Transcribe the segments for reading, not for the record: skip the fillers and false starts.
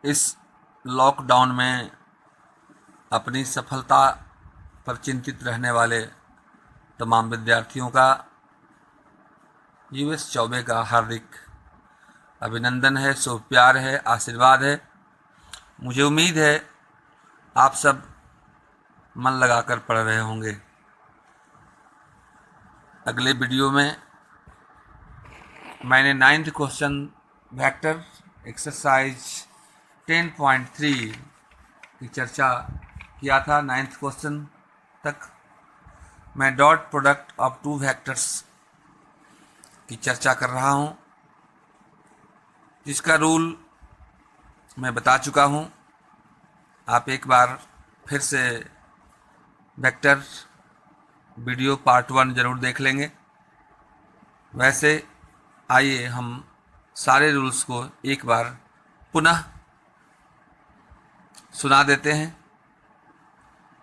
इस लॉकडाउन में अपनी सफलता पर चिंतित रहने वाले तमाम विद्यार्थियों का यूएस चौबे का हार्दिक अभिनंदन है, शुभ प्यार है, आशीर्वाद है। मुझे उम्मीद है आप सब मन लगाकर पढ़ रहे होंगे। अगले वीडियो में मैंने 9th क्वेश्चन वेक्टर एक्सरसाइज 10.3 की चर्चा किया था। 9th क्वेश्चन तक मैं dot product of two vectors की चर्चा कर रहा हूं, जिसका रूल मैं बता चुका हूं। आप एक बार फिर से वेक्टर वीडियो पार्ट 1 जरूर देख लेंगे। वैसे आइए हम सारे रूल्स को एक बार पुनः सुना देते हैं।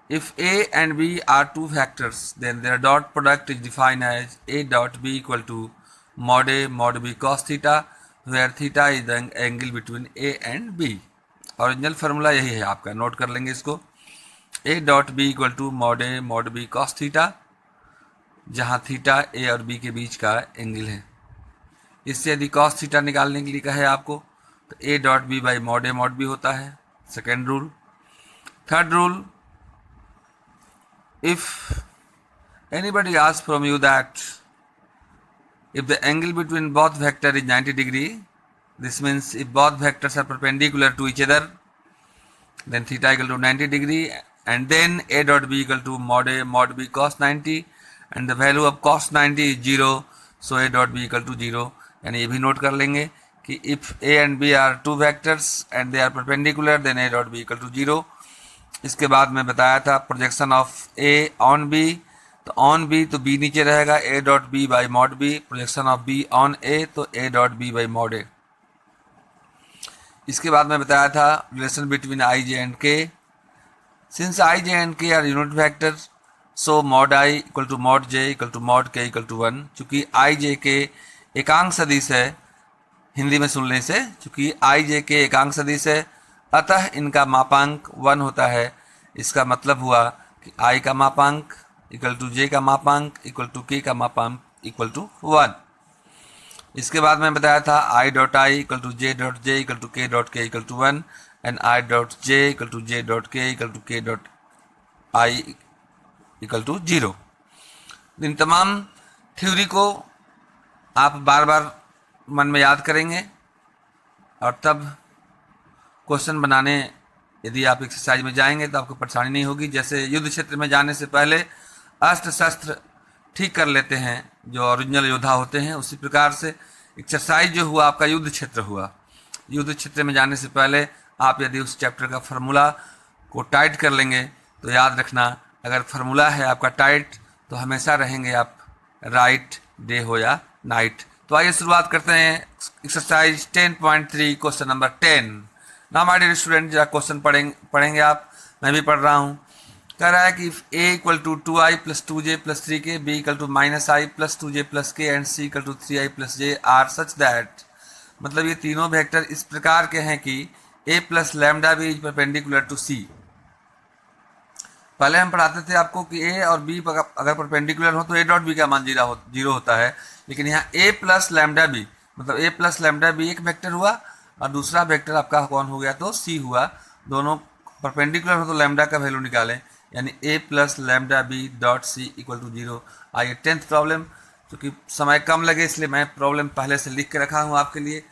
If A and B are two factors, then their dot product is defined as A dot B equal to mod A mod B cos theta, where theta is the angle between A and B। Original formula यही है आपका, note कर लेंगे इसको। A dot B equal to mod A mod B cos theta, जहाँ theta A और B के बीच का एंगल है। इससे यदि cos थीटा निकालने के लिए कहे आपको, तो A dot B by mod A mod B होता है। Second rule. Third rule, if anybody asks from you that if the angle between both vector is 90 degree, this means if both vectors are perpendicular to each other, then theta equal to 90 degree, and then A dot B equal to mod A mod B cos 90, and the value of cos 90 is 0, so A dot B equal to 0। यानी ये भी note कर लेंगे कि if A and B are two vectors and they are perpendicular, then A dot B equal to 0। इसके बाद मैं बताया था projection of A on B, तो ऑन B तो B नीचे रहेगा, A dot B by mod B। Projection of B on A, तो A dot B by mod A। इसके बाद मैं बताया था relation between I J and K। Since I J and K are unit vector, so mod I equal to mod J equal to mod K equal to 1। चूँकि I J K एकांक सदिश है, हिंदी में सुनने से, चूँकि I J K एकांक सदिश है, अतः इनका मापांक 1 होता है। इसका मतलब हुआ कि I का मापांक इक्वल टू J का मापांक इक्वल टू K का मापांक इक्वल टू 1। इसके बाद मैं बताया था I dot I equal to J dot J equal to K dot K equal to 1, and I dot J equal to J dot K equal to K dot I equal to 0। इन तमाम theory को आप बार बार मन में याद करेंगे, और तब क्वेश्चन बनाने यदि आप एक्सरसाइज में जाएंगे तो आपको परेशानी नहीं होगी। जैसे युद्ध क्षेत्र में जाने से पहले अस्त्र शस्त्र ठीक कर लेते हैं जो ओरिजिनल योद्धा होते हैं, उसी प्रकार से एक्सरसाइज जो हुआ आपका युद्ध क्षेत्र हुआ। युद्ध क्षेत्र में जाने से पहले आप यदि उस चैप्टर का फार्मूला को टाइट कर लेंगे, तो याद रखना, अगर फार्मूला है आपका टाइट, तो हमेशा रहेंगे आप राइट, डे हो या नाइट। तो आइए शुरुआत करते हैं एक्सरसाइज 10.3 क्वेश्चन नंबर 10। ना माय डियर स्टूडेंट, जरा क्वेश्चन पढ़ेंगे आप, मैं भी पढ़ रहा हूँ। कह रहा है कि A equal to 2I plus 2J plus 3K, B equal to minus I plus 2J plus K and C equal to 3I plus J are such that, मतलब ये तीनों वेक्टर इस प्रकार के हैं कि A plus lambda B is perpendicular to C। पहले हम पढ़ाते थे आपको कि A और B अगर परपेंडिकुलर हो तो A डॉट B का मान 0 होता है, लेकिन यहाँ A प्लस लैम्डा B, मतलब A प्लस लैम्डा B एक वेक्टर हुआ और दूसरा वेक्टर आपका कौन हो गया, तो C हुआ। दोनों परपेंडिकुलर हो तो लैम्डा का वैल्यू निकालें, यानी A plus lambda B dot C equal to 0। आइए 10th प्रॉब्लम, क्योंकि समय कम लगे इसलिए मैं प्रॉब्लम पहले से लिख के रखा हूँ आपके लिए।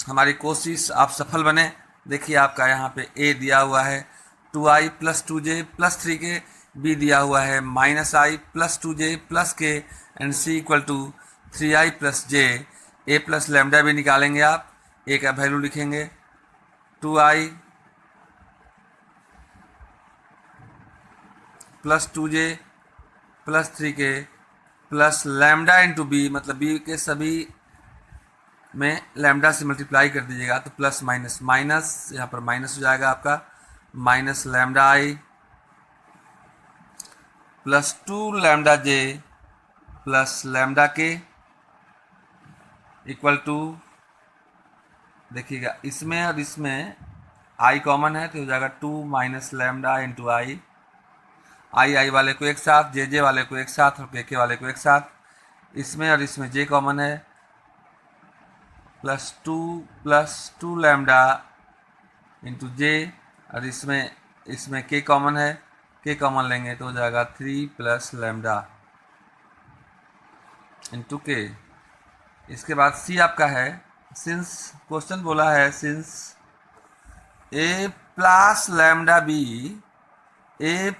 हमारी कोशिश आप सफल बने। देखिए आपका यहाँ पे A दिया हुआ है 2I plus 2J plus 3K, B दिया हुआ है minus I plus 2J plus K and C equal to 3I plus J। A plus lambda भी निकालेंगे आप, A का वैल्यू लिखेंगे 2I plus 2J plus 3K plus lambda into B, मतलब B के सभी में लैम्डा से मल्टीप्लाई कर दीजिएगा तो प्लस माइनस माइनस, यहाँ पर माइनस हो जाएगा आपका, minus lambda I plus 2 lambda J plus lambda K equal to, देखिएगा इसमें और इसमें आई कॉमन है तो हो जाएगा 2 माइनस लैम्डा इंटू आई वाले को एक साथ, जे वाले को एक साथ और के वाले को एक साथ, इसमें और इसमें जे कॉमन है, प्लस टू लैम्डा इंटू जे, और इसमें के कॉमन है, के कॉमन लेंगे तो हो जाएगा 3 प्लस लैम्डा इंटू के। इसके बाद सी आपका है, सिंस क्वेश्चन बोला है since A plus lambda B is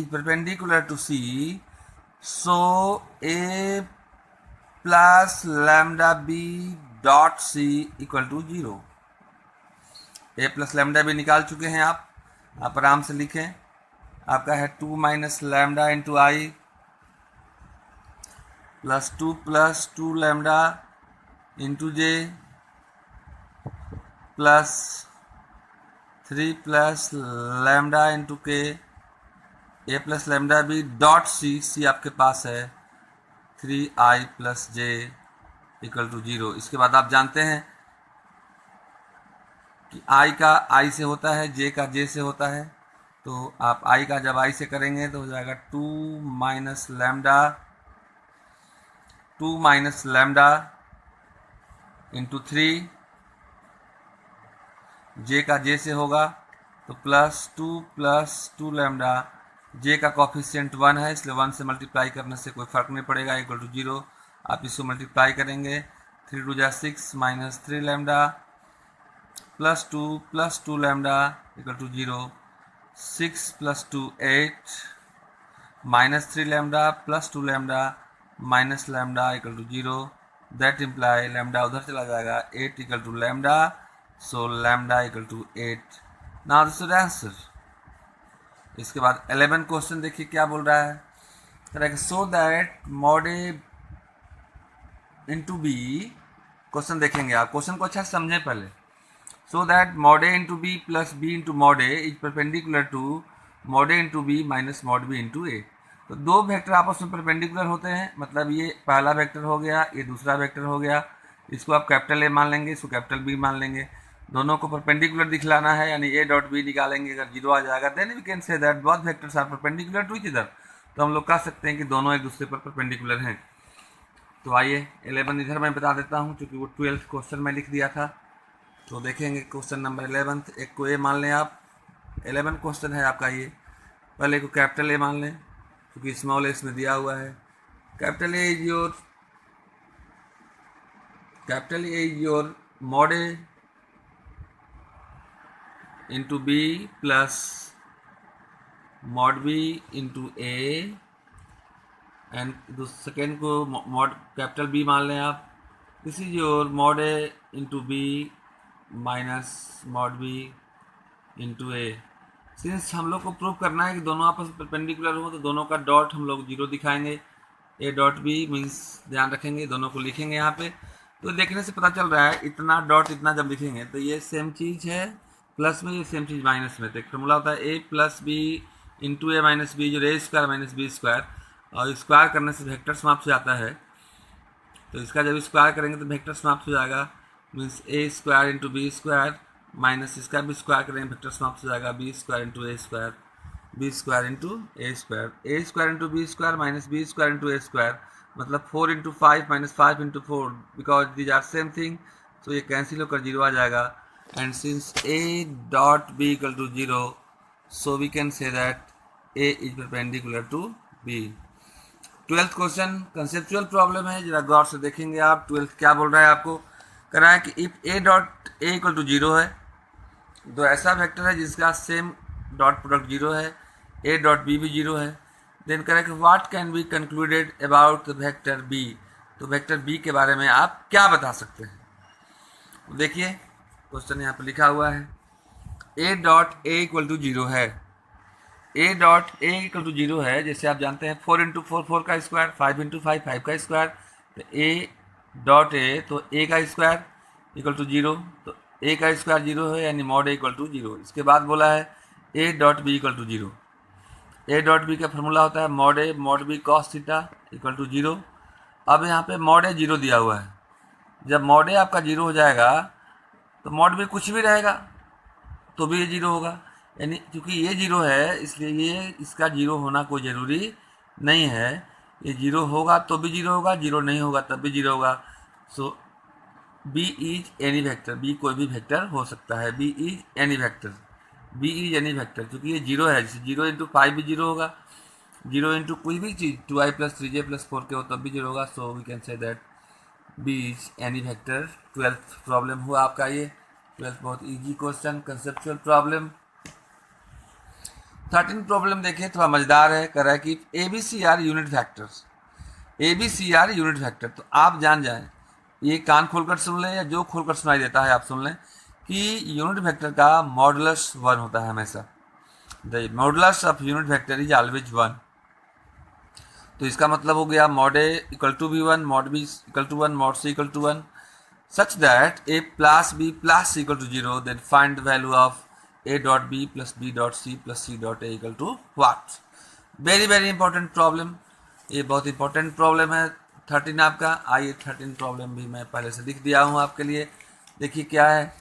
perpendicular to C, so A plus lambda B dot C equal to 0। A plus lambda B निकाल चुके हैं आप आराम से लिखें। आपका है 2 minus lambda into I plus two lambda into J plus 3 plus lambda into K, A plus lambda B dot C आपके पास है 3i plus J equal to 0। इसके बाद आप जानते हैं कि i का i से होता है, j का j से होता है, तो आप i का जब i से करेंगे तो हो जाएगा 2 माइनस लैम्डा इंटू 3, j का j से होगा तो प्लस टू लैम्डा, j का कॉफिशिएंट 1 है इसलिए 1 से मल्टीप्लाई करने से कोई फ़र्क नहीं पड़ेगा, इक्वल टू 0। आप इसको मल्टीप्लाई करेंगे, 3 टू जा 6 minus 3 lambda plus two lambda equal to 0, 6 plus 2 8 minus 3 lambda plus 2 lambda minus lambda equal to 0। That imply lambda उधर चला जाएगा, 8 equal to lambda, so lambda equal to 8। Now this is answer. इसके बाद 11 question देखिए क्या बोल रहा है, so that mod A into B. Question देखेंगे आप, क्वेश्चन को अच्छा समझें पहले। सो that mod A into B plus B into mod A is perpendicular to mod A into B minus mod B into A. तो दो वेक्टर आपस में परपेंडिकुलर होते हैं, मतलब ये पहला वेक्टर हो गया, ये दूसरा वेक्टर हो गया, इसको आप कैपिटल ए मान लेंगे, इसको कैपिटल बी मान लेंगे, दोनों को परपेंडिकुलर दिखलाना है, यानी ए डॉट बी निकालेंगे, अगर 0 आ जाएगा then we can say that both vectors are perpendicular to each other. तो हम लोग कह सकते हैं कि दोनों एक दूसरे पर परपेंडिकुलर हैं। तो आइए 11 इधर मैं बता देता हूँ क्योंकि वो 12th क्वेश्चन में लिख दिया था। तो देखेंगे क्वेश्चन नंबर 11, एक को ए मान लें आप, 11 क्वेश्चन है आपका ये। पहले को कैपिटल ए मान लें क्योंकि स्मॉल ए इसमें दिया हुआ है। Capital A is your mod A into B plus mod B into A, and second को मॉड कैपिटल बी मान लें आप, this is your mod A into B minus mod B into A. Since हम लोग को prove करना है कि दोनों आपस में परपेंडिकुलर हो तो दोनों का डॉट हम लोग 0 दिखाएंगे, ए डॉट बी मीन्स ध्यान रखेंगे, दोनों को लिखेंगे यहाँ पे। तो देखने से पता चल रहा है इतना डॉट इतना जब लिखेंगे तो ये सेम चीज़ है प्लस में, ये सेम चीज़ माइनस में। तो एक फॉर्मूला होता है ए प्लस बी इंटू ए माइनस बी, जो ए स्क्वायर माइनस बी स्क्वायर, और स्क्वायर करने से वेक्टर समाप्त हो जाता है। तो इसका जब स्क्वायर करेंगे तो वेक्टर समाप्त हो जाएगा, means A square into B square minus इसका भी स्क्वायर करेंगे वेक्टर समाप्त हो जाएगा, B square into A square, B square into A square, A square into B square minus B square into A square, मतलब 4 into 5 minus 5 into 4, because these are same thing, तो ये cancel होकर 0 आ जाएगा। And since A dot B equal to 0, so we can say that A is perpendicular to B. 12th question conceptual problem है, जरा गौर से देखेंगे आप। 12th क्या बोल रहा है आपको, कह रहा है कि if A dot A equal to 0 है, तो ऐसा वेक्टर है जिसका सेम डॉट प्रोडक्ट 0 है, ए डॉट बी भी 0 है, then correct what can be concluded about the vector B. तो वेक्टर बी के बारे में आप क्या बता सकते हैं। तो देखिए क्वेश्चन यहाँ पर लिखा हुआ है, A dot A equal to 0 है, A dot A equal to 0 है, जैसे आप जानते हैं 4 इंटू 4 4 का स्क्वायर, 5 इंटू 5 5 का स्क्वायर, तो ए डॉट ए, तो ए का स्क्वायर इक्वल टू 0, तो ए का स्क्वायर 0 है यानी मॉड ए इक्वल टू 0। इसके बाद बोला है A dot B equal to 0, A dot B का फॉर्मूला होता है mod A mod B cos theta equal to 0। अब यहाँ पे मॉड ए 0 दिया हुआ है, जब मॉड ए आपका 0 हो जाएगा तो मॉड बी कुछ भी रहेगा, तो भी ये जीरो होगा, यानी क्योंकि ये जीरो है इसलिए ये इसका जीरो होना कोई ज़रूरी नहीं है। ये जीरो होगा तो भी जीरो होगा, जीरो नहीं होगा तब भी जीरो होगा। So B is any vector, B कोई भी वेक्टर हो सकता है, B is any vector, B is any vector, क्योंकि ये जीरो है, जैसे जीरो इंटू 5 भी जीरो होगा, जीरो इंटू कोई भी चीज़ 2i + 3j + 4k हो तब भी जीरो होगा। So we can say that B is any vector. 12th problem हुआ आपका ये, 12th बहुत easy question, conceptual problem. 13 problem देखिए, थोड़ा मजेदार है, कर रहा है कि A B C are unit factors, A B C are unit factor. तो आप जान जाएं, ये कान खोलकर सुन लें या जो खोलकर सुनाई देता है आप सुन लें कि यूनिट वेक्टर का मॉडुलस 1 होता है हमेशा। The modulus of unit vector is always 1। तो इसका मतलब हो गया mod A equal to b1, mod B equal to 1, mod C equal to 1, such that a plus b plus C equal to 0, then find the value of a dot b plus b dot c plus c dot a equal to what. Very very important problem, ये बहुत important problem है 13 आपका। आइए 13 problem भी मैं पहले से लिख दिया हूँ आपके लिए। देखिए क्या है,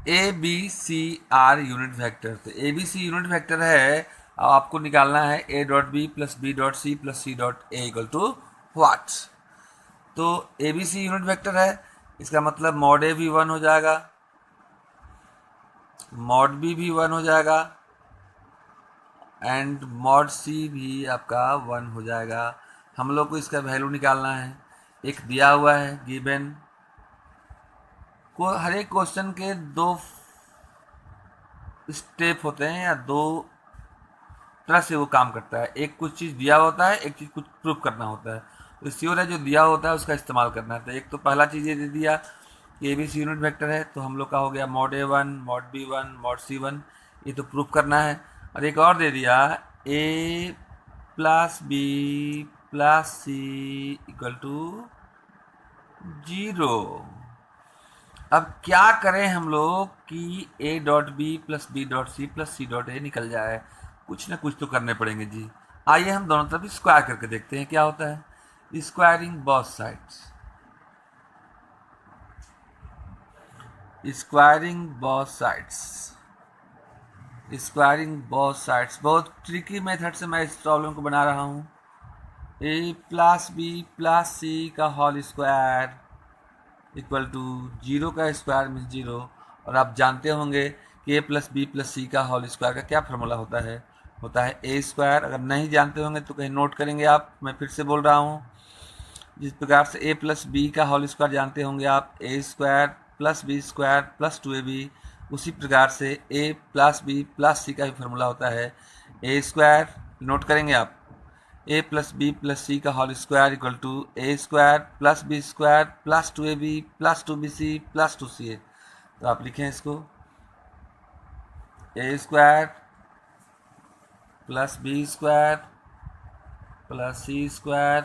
A B C are unit vector. तो A B C unit vector है, अब आपको निकालना है a dot B plus B dot C plus C dot A equal to what. तो A B C unit vector है, इसका मतलब मॉड ए भी 1 हो जाएगा, मॉड बी भी 1 हो जाएगा एंड मॉड सी भी आपका 1 हो जाएगा। हम लोग को इसका वैल्यू निकालना है, एक दिया हुआ है गिवन को। हर एक क्वेश्चन के 2 स्टेप होते हैं या 2 तरह से वो काम करता है। एक कुछ चीज़ दिया होता है, एक चीज़ कुछ प्रूव करना होता है। तो श्योर है जो दिया होता है उसका इस्तेमाल करना है। तो एक तो पहला चीज़ ये दे दिया कि A B C unit vector है, तो हम लोग का हो गया mod A1, mod B1, mod C1, ये तो प्रूफ करना है। और एक और दे दिया a plus B plus C equal to 0। अब क्या करें हम लोग कि a dot B plus B dot C plus C dot A निकल जाए, कुछ ना कुछ तो करने पड़ेंगे जी। आइए हम दोनों तरफ स्क्वायर करके देखते हैं क्या होता है। Squaring both sides, squaring both sides, squaring both sides. बहुत ट्रिकी मेथड से मैं इस प्रॉब्लम को बना रहा हूँ। a plus B plus C का होल स्क्वायर इक्वल टू 0 का स्क्वायर मीन्स 0। और आप जानते होंगे कि a plus B plus C का होल स्क्वायर का क्या फार्मूला होता है a स्क्वायर। अगर नहीं जानते होंगे तो कहीं नोट करेंगे आप, मैं फिर से बोल रहा हूँ। जिस प्रकार से a प्लस बी का होल स्क्वायर जानते होंगे आप, a square plus B square plus 2ab, उसी प्रकार से a plus B plus C का भी फार्मूला होता है a स्क्वायर, नोट करेंगे आप, a plus B plus C का whole square equal to a square plus B square plus 2ab plus 2bc plus 2ca। तो आप लिखें इसको a square plus B square plus C square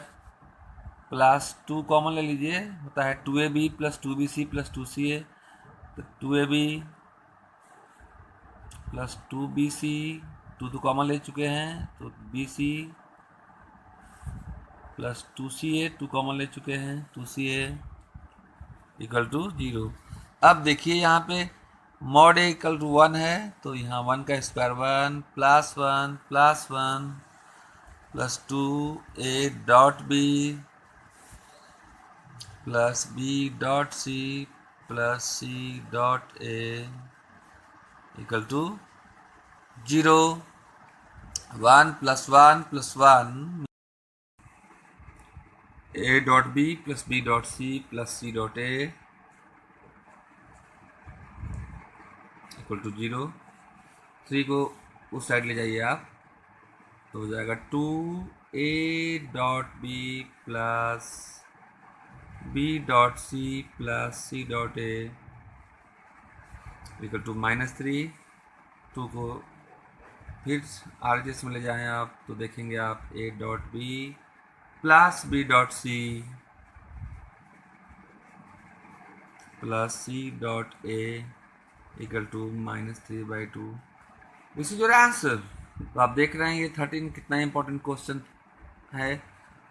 plus 2 common ले लीजिए, होता है 2ab plus 2bc plus 2ca। तो 2ab प्लस 2bc, 2 तो कॉमन ले चुके हैं, तो bc प्लस 2ca, 2 कॉमन ले चुके हैं, 2ca इक्वल टू 0। अब देखिए यहाँ पे मॉड ए इक्वल टू 1 है, तो यहाँ 1 का square 1 plus 1 plus 1 plus 2 a dot B plus B dot C plus C dot A equal to 0। 1 plus 1 plus 1 a dot B plus B dot C plus C dot A equal to 0। 3 को उस side ले जाइए आप, तो हो जाएगा 2a dot B plus B dot C plus C dot A equal to -3। 2 को फिर RHS में ले जाएं आप, तो देखेंगे आप a dot B plus B dot C plus C dot A equal to -3/2। This is your answer. तो आप देख रहे हैं ये 13 कितना इंपॉर्टेंट क्वेश्चन है,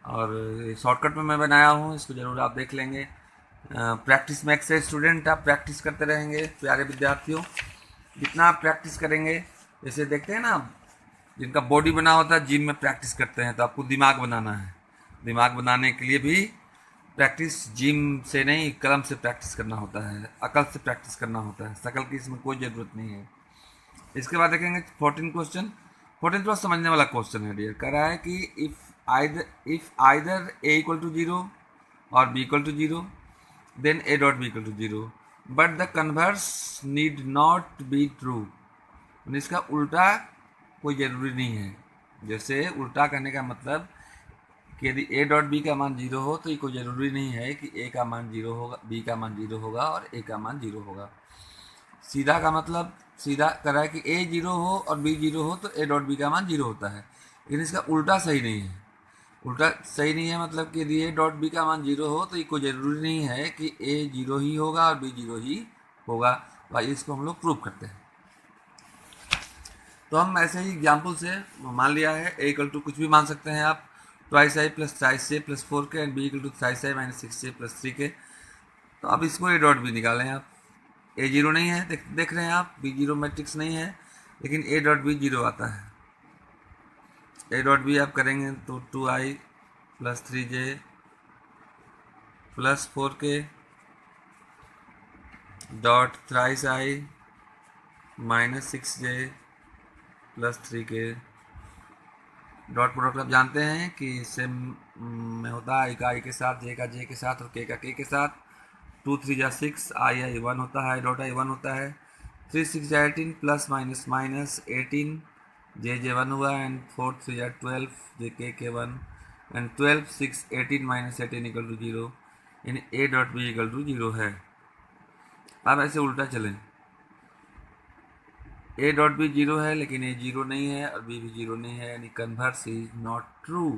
और शॉर्टकट में मैं बनाया हूँ, इसको ज़रूर आप देख लेंगे। प्रैक्टिस में एक्सरसाइज स्टूडेंट, आप प्रैक्टिस करते रहेंगे प्यारे विद्यार्थियों। जितना आप प्रैक्टिस करेंगे, जैसे देखते हैं ना जिनका बॉडी बना होता है, जिम में प्रैक्टिस करते हैं, तो आपको दिमाग बनाना है। दिमाग बनाने के लिए भी प्रैक्टिस जिम से नहीं, कलम से प्रैक्टिस करना होता है, अकल से प्रैक्टिस करना होता है, शकल की इसमें कोई ज़रूरत नहीं है। इसके बाद देखेंगे 14 क्वेश्चन। 14 थोड़ा समझने वाला क्वेश्चन है डियर। कह रहा है कि if either A equal to zero और B equal to zero, then A dot B equal to zero, but the converse need not be true. इसका उल्टा कोई ज़रूरी नहीं है। जैसे उल्टा करने का मतलब कि यदि ए डॉट बी का मान जीरो हो तो ये कोई ज़रूरी नहीं है कि ए का मान जीरो होगा, बी का मान जीरो होगा और ए का मान जीरो होगा। सीधा का मतलब सीधा कर रहा है कि ए जीरो हो और बी जीरो हो तो ए डॉट बी का मान जीरो होता है, लेकिन इसका उल्टा सही नहीं है। उल्टा सही नहीं है मतलब कि यदि ए डॉट बी का मान जीरो हो तो ये कोई ज़रूरी नहीं है कि ए जीरो ही होगा और बी जीरो ही होगा। भाई इसको हम लोग प्रूव करते हैं। तो हम ऐसे ही एग्जाम्पल से मान लिया है ए इक्वल टू कुछ भी मान सकते हैं आप, twice I plus thrice A plus 4 K, and B equal to thrice I minus 6 A plus 3 K. तो अब इसको ए डॉट बी निकालें आप। ए जीरो नहीं है, देख रहे हैं आप, बी जीरो मैट्रिक्स नहीं है, लेकिन ए डॉट बी जीरो आता है। ए डॉट बी आप करेंगे तो 2i plus 3j plus 4k dot thrice I minus 6j plus 3k। Dot product आप जानते हैं कि इससे में होता है आई के साथ, जे का जे के साथ और के का के साथ। 2 3 जा 6, आई 1 होता है, डॉट आई 1 होता है। 3 6 जा 18 प्लस माइनस माइनस 18, जे 1 हुआ, एंड 4 3 जा 12, जे के 1, एंड 12 6 18 माइनस 18 इक्वल टू 0, यानी A dot B equal to 0 है। अब ऐसे उल्टा चलें, ए डॉट बी जीरो है लेकिन ए जीरो नहीं है और बी भी जीरो नहीं है, यानी converse is not true.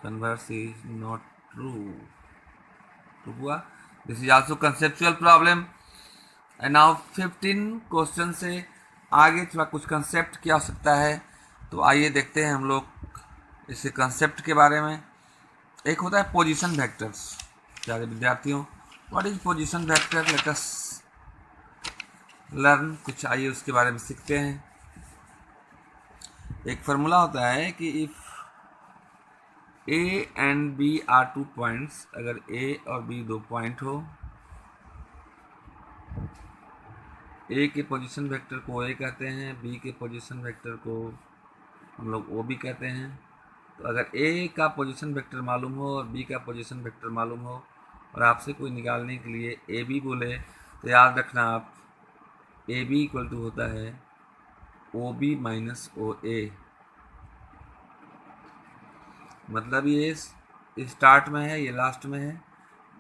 Converse is not true. तो हुआ this is also conceptual problem. And now 15 question से आगे थोड़ा कुछ कंसेप्ट की आवश्यकता है, तो आइए देखते हैं हम लोग इस कंसेप्ट के बारे में। एक होता है पोजीशन वेक्टर्स। प्यारे विद्यार्थियों, what is position vector, let us learn. कुछ आइए उसके बारे में सीखते हैं। एक फार्मूला होता है कि if A and B are 2 points, अगर ए और बी 2 पॉइंट हो, ए के पोजीशन वेक्टर को ए कहते हैं, बी के पोजीशन वेक्टर को हम लोग ओ बी कहते हैं। तो अगर ए का पोजीशन वेक्टर मालूम हो और बी का पोजीशन वेक्टर मालूम हो और आपसे कोई निकालने के लिए ए बी बोले, तो याद रखना आप ए बी इक्वल टू होता है ओ बी माइनस ओ ए। मतलब ये स्टार्ट में है, ये लास्ट में है,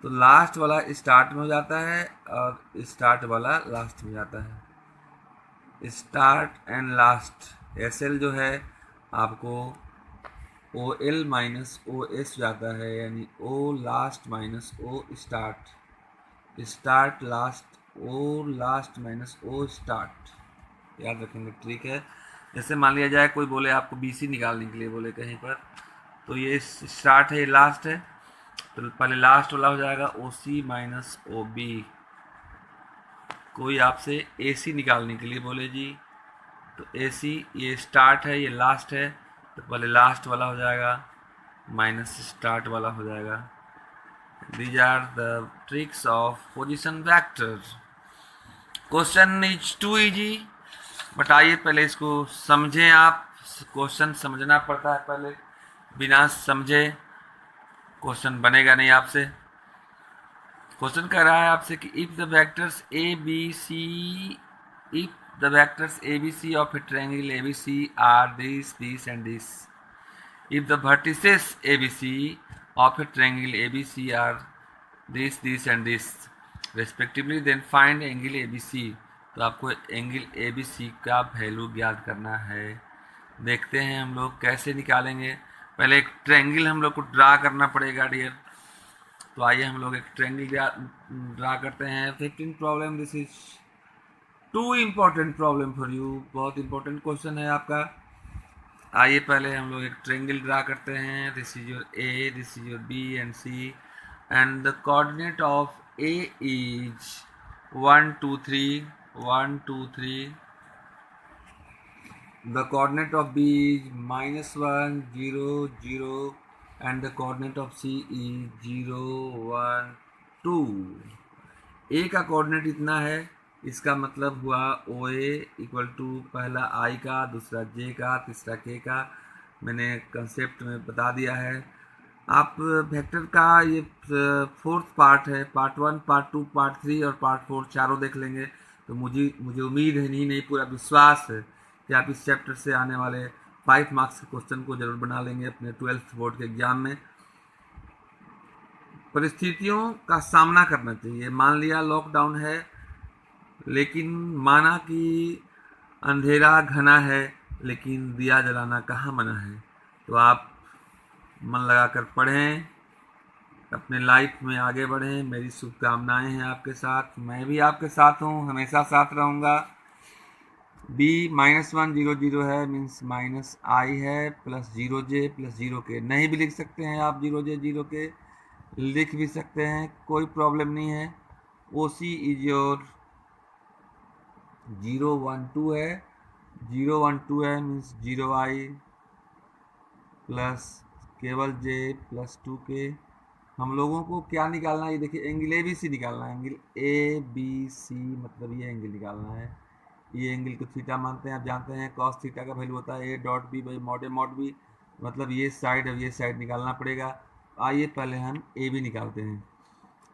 तो लास्ट वाला स्टार्ट में हो जाता है और स्टार्ट वाला लास्ट में जाता है। Start and last S L जो है आपको O L minus O S जाता है, यानी O last minus O start, start last, O last minus O start. याद रखेंगे, ठीक है। जैसे मान लिया जाए कोई बोले आपको बी सी निकालने के लिए बोले कहीं पर, तो ये स्टार्ट है, ये लास्ट है, तो पहले लास्ट वाला हो जाएगा ओ सी माइनस ओ बी। कोई आपसे ए सी निकालने के लिए बोले जी, तो ए सी ये स्टार्ट है, ये लास्ट है, तो पहले लास्ट वाला हो जाएगा माइनस स्टार्ट वाला हो जाएगा। These are the tricks of position vector. Question is too easy, but आइए पहले इसको समझें आप। क्वेश्चन समझना पड़ता है पहले, बिना समझे क्वेश्चन बनेगा नहीं आपसे। क्वेश्चन कह रहा है आपसे कि if the vectors A B C, if the vectors A B C of a triangle A B C are this this and this, if the vertices A B C of a triangle A B C are this this and this respectively, then find angle A B C. तो आपको angle A B सी का value ज्ञात करना है। देखते हैं हम लोग कैसे निकालेंगे। पहले एक ट्रायंगल हम लोग को ड्रा करना पड़ेगा डियर। तो आइए हम लोग एक ट्रायंगल ड्रा करते हैं। 15 problem, this is too important problem for you, बहुत इंपॉर्टेंट क्वेश्चन है आपका। आइए पहले हम लोग एक ट्रायंगल ड्रा करते हैं। This is your A, this is your B and C, and the coordinate of A is 1 2 3 1 2 3, the coordinate of B is -1 0 0 and the coordinate of C is 0 1 2। ए का कोऑर्डिनेट इतना है, इसका मतलब हुआ ओ ए इक्वल टू पहला आई का, दूसरा जे का, तीसरा के का। मैंने कंसेप्ट में बता दिया है। आप वेक्टर का ये फोर्थ पार्ट है, पार्ट 1 पार्ट 2 पार्ट 3 और पार्ट 4 चारों देख लेंगे तो मुझे उम्मीद है, नहीं पूरा विश्वास है कि आप इस चैप्टर से आने वाले 5 मार्क्स के क्वेश्चन को जरूर बना लेंगे अपने 12th बोर्ड के एग्जाम में। परिस्थितियों का सामना करना चाहिए। मान लिया लॉकडाउन है, लेकिन माना कि अंधेरा घना है, लेकिन दिया जलाना कहाँ मना है। तो आप मन लगाकर पढ़ें, अपने लाइफ में आगे बढ़ें। मेरी शुभकामनाएं हैं आपके साथ, मैं भी आपके साथ हूँ, हमेशा साथ रहूँगा। b -1 0 0 है, मीन्स माइनस आई है, प्लस 0j प्लस 0k। नहीं भी लिख सकते हैं आप 0j 0k, लिख भी सकते हैं, कोई प्रॉब्लम नहीं है। OC इज योर 0 1 2 है, 0 1 2 है मीन्स 0i प्लस केवल j प्लस 2k। हम लोगों को क्या निकालना है, ये देखिए एंगल ए बी सी निकालना है। एंगल ए बी सी मतलब ये एंगल निकालना है। ये एंगल को थीटा मानते हैं, आप जानते हैं कॉस थीटा का वैल्यू होता है a.b/mod मतलब ये साइड और ये साइड निकालना पड़ेगा। आइए पहले हम ए बी निकालते हैं।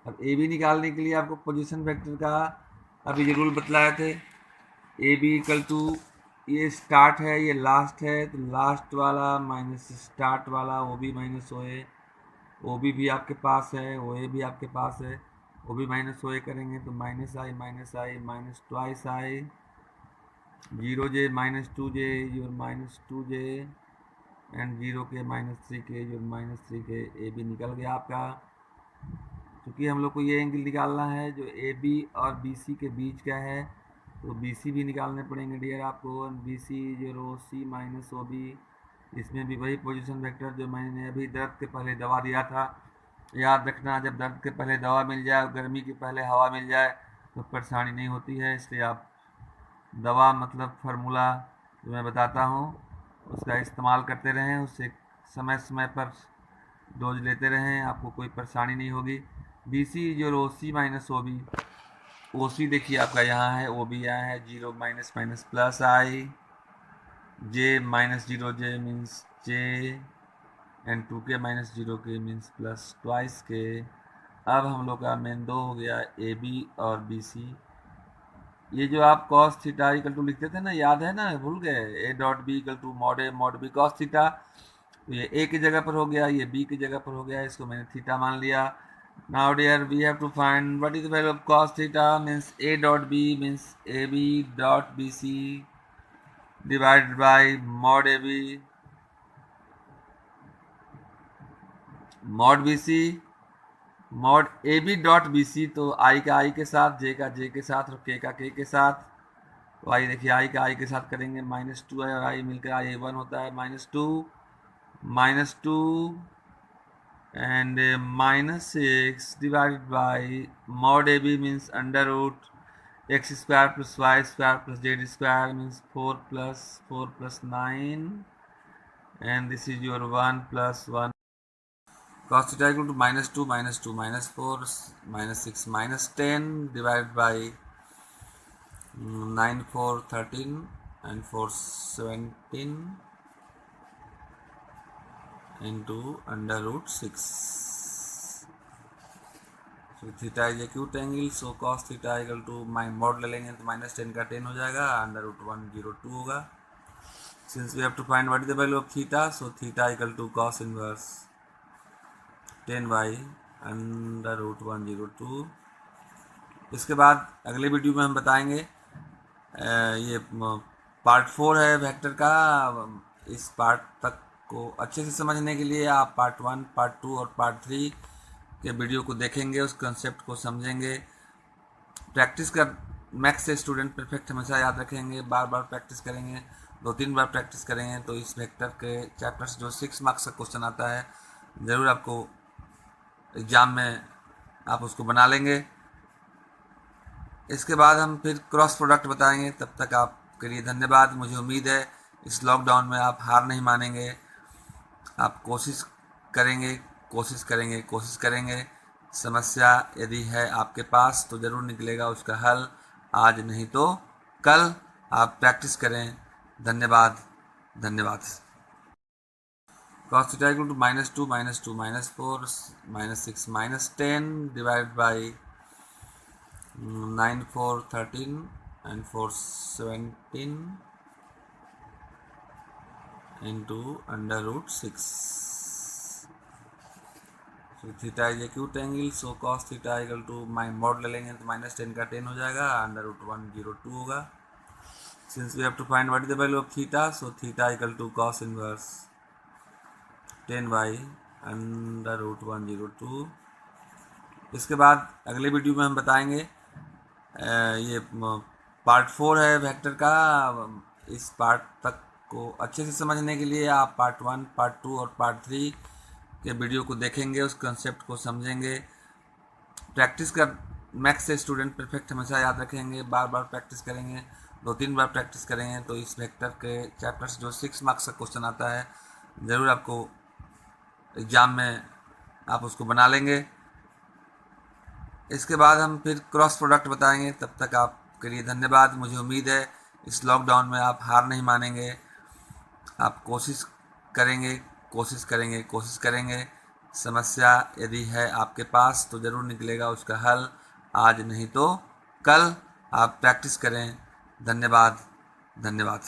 अब ए बी निकालने के लिए आपको पोजीशन वेक्टर का अभी रूल बतलाए थे। ए बी इक्वल टू, ये स्टार्ट है, ये लास्ट है, तो लास्ट वाला माइनस स्टार्ट वाला, ओ बी माइनस ओ ए। ओ बी भी आपके पास है, ओ ए भी आपके पास है। O B minus O A करेंगे तो minus I minus twice I, 0j -2j your -2j and 0k -3k your -3k। A B निकल गया आपका। क्योंकि हम लोग को ये एंगल निकालना है जो ए बी और बी सी के बीच का है, तो बी सी भी निकालने पड़ेंगे डियर आपको। बी सी जो ओ सी माइनस ओ बी, इसमें भी वही पोजीशन वेक्टर जो मैंने अभी दर्द के पहले दवा दिया था। याद रखना, जब दर्द के पहले दवा मिल जाए, गर्मी के पहले हवा मिल जाए तो परेशानी नहीं होती है। इसलिए आप दवा मतलब फार्मूला जो मैं बताता हूँ उसका इस्तेमाल करते रहें, उससे समय समय पर डोज लेते रहें, आपको कोई परेशानी नहीं होगी। बी सी जो ओ सी माइनस ओ बी, ओ सी देखिए आपका यहाँ है, ओ बी यहाँ है, 0 minus minus plus I, J -0j means J and 2k -0k means plus twice के। अब हम लोग का मेन दो हो गया ए बी और बी सी। ये जो आप cos थीटा इक्वल टू लिखते थे ना, याद है ना, भूल गए? A dot B equal to mod B cos theta. तो ये ए की जगह पर हो गया, ये बी की जगह पर हो गया, इसको मैंने थीटा मान लिया। Now dear we have to find what is the value of cos theta, means A dot B means A B dot B C divided by mod A B mod B C mod A B dot B C. तो I का आई के साथ, जे का जे के साथ और के का के के साथ। तो आई देखिए आई का आई के साथ करेंगे, -2 है और आई मिलकर आई 1 होता है, -2 and -6 divided by mod A B means under root x² plus y² plus z² means 4 plus 9 and this is your 1 plus 1। cos theta equal to -2 -2 -4 -6 -10 divided by 9 4 13 and 4 17 into under root 6. So theta is acute angle, so cos theta equal to mod ले लेंगे तो -10 का 10 हो जाएगा, under root 102 होगा। Since we have to find what is the value of theta, so theta equal to cos inverse 10 by under root 102। इसके बाद अगले वीडियो में हम बताएंगे, ये पार्ट 4 है वेक्टर का। इस पार्ट तक को अच्छे से समझने के लिए आप पार्ट 1 पार्ट 2 और पार्ट 3 के वीडियो को देखेंगे, उस कंसेप्ट को समझेंगे। प्रैक्टिस कर, मैथ्स से स्टूडेंट परफेक्ट हमेशा याद रखेंगे। बार बार प्रैक्टिस करेंगे, 2-3 बार प्रैक्टिस करेंगे तो इस वेक्टर के चैप्टर से जो 6 मार्क्स का क्वेश्चन आता है ज़रूर आपको एग्ज़ाम में आप उसको बना लेंगे। इसके बाद हम फिर क्रॉस प्रोडक्ट बताएंगे। तब तक आपके लिए धन्यवाद। मुझे उम्मीद है इस लॉकडाउन में आप हार नहीं मानेंगे, आप कोशिश करेंगे, कोशिश करेंगे, कोशिश करेंगे। समस्या यदि है आपके पास तो ज़रूर निकलेगा उसका हल, आज नहीं तो कल। आप प्रैक्टिस करें। धन्यवाद, धन्यवाद। cos theta equal to -2 -2 -4 -6 -10 divided by 9 4 13 and 4 17 into under root 6. So theta is acute angle, so cos theta equal to mod ले लेंगे तो -10 का 10 हो जाएगा, under root 102 होगा। Since we have to find what is the value of theta, so theta equal to cos inverse 10 by under root 102। इसके बाद अगले वीडियो में हम बताएंगे, ये पार्ट 4 है वेक्टर का। इस पार्ट तक को अच्छे से समझने के लिए आप पार्ट 1, पार्ट 2 और पार्ट 3 के वीडियो को देखेंगे, उस कंसेप्ट को समझेंगे। प्रैक्टिस कर मैथ्स से स्टूडेंट परफेक्ट हमेशा याद रखेंगे। बार बार प्रैक्टिस करेंगे, 2-3 बार प्रैक्टिस करेंगे तो इस वेक्टर के चैप्टर से जो 6 मार्क्स का क्वेश्चन आता है ज़रूर आपको एग्ज़ाम में आप उसको बना लेंगे। इसके बाद हम फिर क्रॉस प्रोडक्ट बताएंगे। तब तक आपके लिए धन्यवाद। मुझे उम्मीद है इस लॉकडाउन में आप हार नहीं मानेंगे, आप कोशिश करेंगे, कोशिश करेंगे, कोशिश करेंगे। समस्या यदि है आपके पास तो ज़रूर निकलेगा उसका हल, आज नहीं तो कल। आप प्रैक्टिस करें। धन्यवाद, धन्यवाद।